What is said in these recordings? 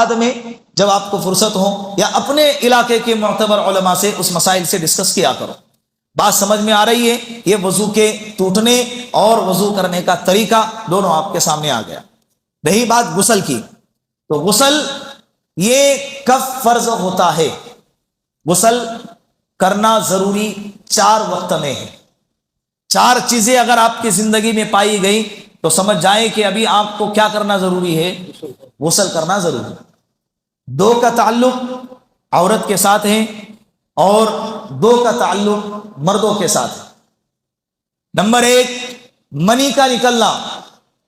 بعد میں جب آپ کو فرصت ہو یا اپنے علاقے کے معتبر علماء سے اس مسائل سے ڈسکس کیا کرو. بات سمجھ میں آ رہی ہے؟ یہ وضو کے ٹوٹنے اور وضو کرنے کا طریقہ دونوں آپ کے سامنے آ گیا. رہی بات غسل کی، تو غسل یہ کب فرض ہوتا ہے؟ غسل کرنا ضروری 4 وقت میں ہے. 4 چیزیں اگر آپ کی زندگی میں پائی گئی تو سمجھ جائیں کہ ابھی آپ کو کیا کرنا ضروری ہے؟ غسل کرنا ضروری. 2 کا تعلق عورت کے ساتھ ہے اور 2 کا تعلق مردوں کے ساتھ ہے. نمبر 1 منی کا نکلنا،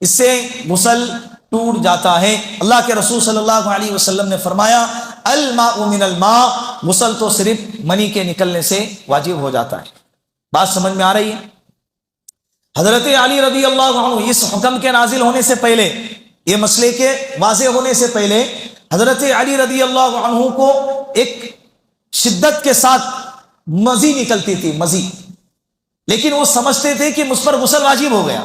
اس سے غسل ٹوٹ جاتا ہے. اللہ کے رسول صلی اللہ علیہ وسلم نے فرمایا الماء من الماء، غسل تو صرف منی کے نکلنے سے واجب ہو جاتا ہے. بات سمجھ میں آ رہی ہے؟ حضرت علی رضی اللہ عنہ اس حکم کے نازل ہونے سے پہلے، یہ مسئلے کے واضح ہونے سے پہلے، حضرت علی رضی اللہ عنہ کو ایک شدت کے ساتھ مزی نکلتی تھی، مزی، لیکن وہ سمجھتے تھے کہ مجھ پر غسل واجب ہو گیا.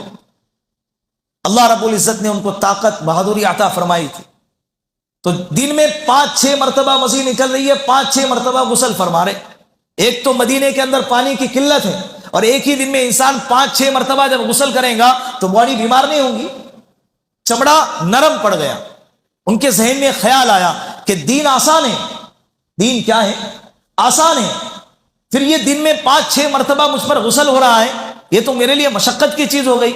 اللہ رب العزت نے ان کو طاقت بہادری عطا فرمائی تھی، تو دن میں 5-6 مرتبہ مزی نکل رہی ہے، 5-6 مرتبہ غسل فرما رہے. ایک تو مدینے کے اندر پانی کی قلت ہے، اور ایک ہی دن میں انسان 5-6 مرتبہ جب غسل کرے گا تو باڈی بیمار نہیں ہوگی، چمڑا نرم پڑ گیا. ان کے ذہن میں خیال آیا کہ دین آسان ہے. دین کیا ہے؟ آسان ہے. پھر یہ دن میں 5-6 مرتبہ مجھ پر غسل ہو رہا ہے، یہ تو میرے لیے مشقت کی چیز ہو گئی.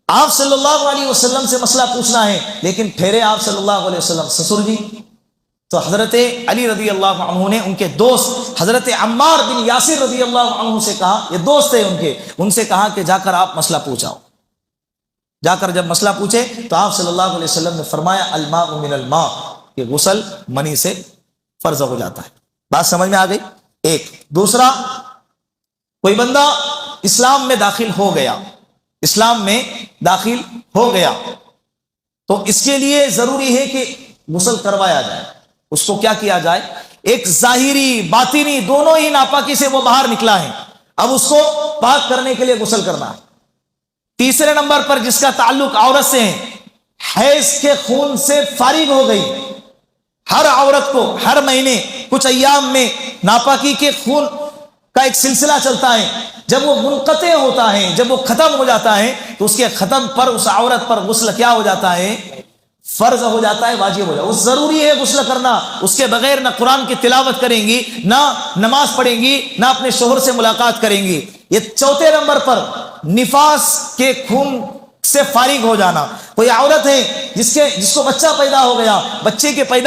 آپ صلی اللہ علیہ وسلم سے مسئلہ پوچھنا ہے، لیکن ٹھہرے آپ صلی اللہ علیہ وسلم، سسر جی. تو حضرت علی رضی اللہ عنہ نے ان کے دوست حضرت عمار بن یاسر رضی اللہ عنہ سے کہا، یہ دوست تھے ان کے، ان سے کہا کہ جا کر آپ مسئلہ پوچھاؤ. جا کر جب مسئلہ پوچھے تو آپ صلی اللہ علیہ وسلم نے فرمایا الماء من الماء، کہ غسل منی سے فرض ہو جاتا ہے. بات سمجھ میں آ گئی؟ ایک. دوسرا، کوئی بندہ اسلام میں داخل ہو گیا، اسلام میں داخل ہو گیا، تو اس کے لیے ضروری ہے کہ غسل کروایا جائے. اس کو کیا کیا جائے؟ ایک ظاہری باطنی دونوں ہی ناپاکی سے وہ باہر نکلا ہے، اب اس کو پاک کرنے کے لیے غسل کرنا ہے. تیسرے نمبر پر جس کا تعلق عورت سے ہے، حیض کے خون سے فارغ ہو گئی. ہر عورت کو ہر مہینے کچھ ایام میں ناپاکی کے خون کا ایک سلسلہ چلتا ہے. جب وہ منقطع ہوتا ہے، جب وہ ختم ہو جاتا ہے، تو اس کے ختم پر اس عورت پر غسل کیا ہو جاتا ہے؟ فرض ہو جاتا ہے، واجب ہو جاتا ہے. وہ ضروری ہے غسل کرنا. اس کے بغیر نہ قرآن کی تلاوت کریں گی، نہ نماز پڑھیں گی، نہ اپنے شوہر سے ملاقات کریں گی. یہ چوتھے نمبر پر نفاس کے خون سے فارغ ہو جانا. کوئی عورت ہے جس کو بچہ پیدا ہو گیا، بچے کے پیدا